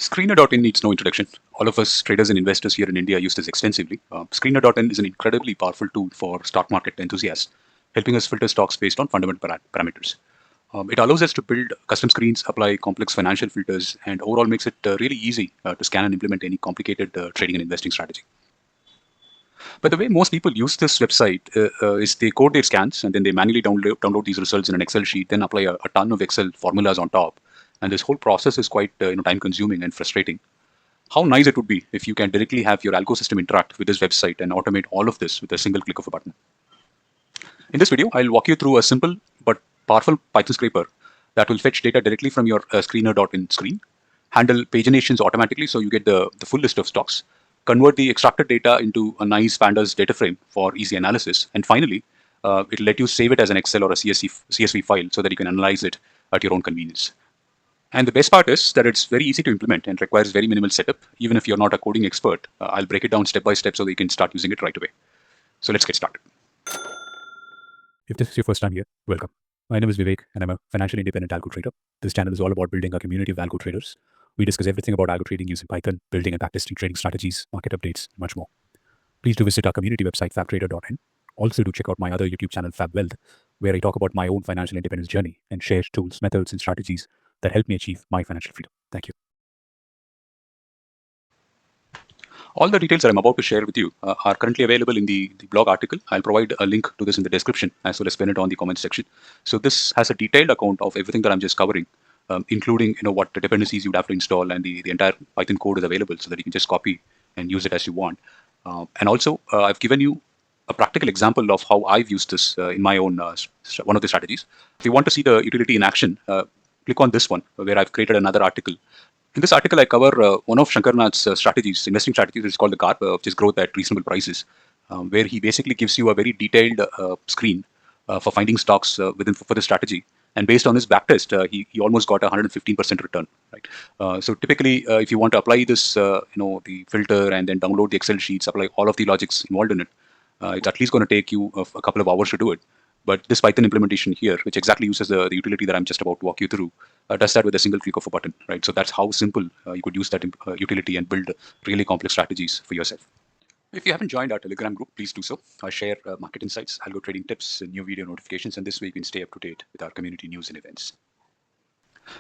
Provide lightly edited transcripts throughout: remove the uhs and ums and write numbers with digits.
Screener.in needs no introduction. All of us traders and investors here in India use this extensively. Screener.in is an incredibly powerful tool for stock market enthusiasts, helping us filter stocks based on fundamental parameters. It allows us to build custom screens, apply complex financial filters, and overall makes it really easy to scan and implement any complicated trading and investing strategy. But the way most people use this website is they code their scans and then they manually download these results in an Excel sheet, then apply a ton of Excel formulas on top. And this whole process is quite time consuming and frustrating. How nice it would be if you can directly have your algo system interact with this website and automate all of this with a single click of a button. In this video, I'll walk you through a simple but powerful Python scraper that will fetch data directly from your screener.in screen, handle paginations automatically so you get the full list of stocks, convert the extracted data into a nice Pandas DataFrame for easy analysis, and finally, it'll let you save it as an Excel or a CSV file so that you can analyze it at your own convenience. And the best part is that it's very easy to implement and requires very minimal setup. Even if you're not a coding expert, I'll break it down step by step so that you can start using it right away. So let's get started. If this is your first time here, welcome. My name is Vivek and I'm a financially independent algo trader. This channel is all about building a community of algo traders. We discuss everything about algo trading using Python, building and backtesting trading strategies, market updates, and much more. Please do visit our community website, FabTrader.in. Also do check out my other YouTube channel, FabWealth, where I talk about my own financial independence journey and share tools, methods, and strategies that help me achieve my financial freedom. Thank you. All the details that I'm about to share with you are currently available in the blog article. I'll provide a link to this in the description as well as pin it on the comments section. So this has a detailed account of everything that I'm just covering, including what the dependencies you'd have to install, and the entire Python code is available so that you can just copy and use it as you want. And also, I've given you a practical example of how I've used this in my own one of the strategies. If you want to see the utility in action, click on this one where I've created another article. In this article, I cover one of Shankarnath's strategies, investing strategies, which is called the GARP, which is growth at reasonable prices, where he basically gives you a very detailed screen for finding stocks for the strategy. And based on his backtest, he almost got a 115% return. Right. So typically, if you want to apply this, the filter and then download the Excel sheets, apply all of the logics involved in it, it's at least going to take you a couple of hours to do it. But this Python implementation here, which exactly uses the utility that I'm just about to walk you through, does that with a single click of a button, right? So that's how simple you could use that utility and build really complex strategies for yourself. If you haven't joined our Telegram group, please do so. I share market insights, algo trading tips, and new video notifications, and this way you can stay up to date with our community news and events.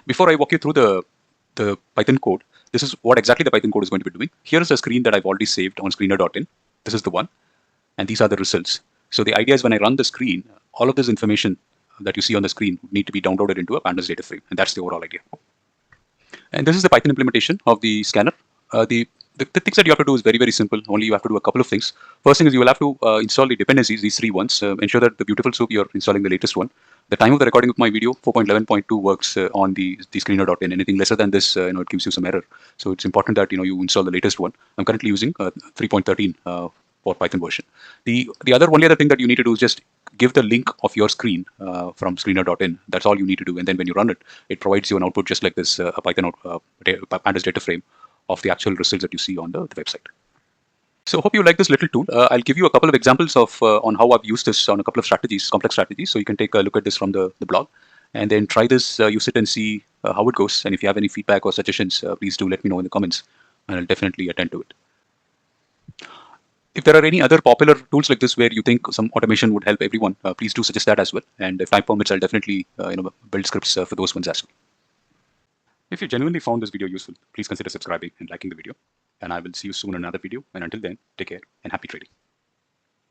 Before I walk you through the Python code, this is what exactly the Python code is going to be doing. Here is a screen that I've already saved on screener.in. This is the one, and these are the results. So the idea is when I run the screen, all of this information that you see on the screen need to be downloaded into a Pandas DataFrame, and that's the overall idea. And this is the Python implementation of the scanner. The things that you have to do is very, very simple. Only you have to do a couple of things. First thing is you will have to install the dependencies, these three ones. Ensure that the beautiful soup, you're installing the latest one. The time of the recording of my video, 4.11.2 works on the screener.in. Anything lesser than this, it gives you some error. So it's important that you install the latest one. I'm currently using 3.13 for Python version. The only other thing that you need to do is just give the link of your screen from screener.in. That's all you need to do. And then when you run it, it provides you an output just like this, a Python Pandas data frame of the actual results that you see on the website. So hope you like this little tool. I'll give you a couple of examples of on how I've used this on a couple of strategies, complex strategies. So you can take a look at this from the blog and then try this, use it and see how it goes. And if you have any feedback or suggestions, please do let me know in the comments and I'll definitely attend to it. If there are any other popular tools like this where you think some automation would help everyone, please do suggest that as well. And if time permits, I'll definitely build scripts for those ones as well. If you genuinely found this video useful, please consider subscribing and liking the video. And I will see you soon in another video. And until then, take care and happy trading.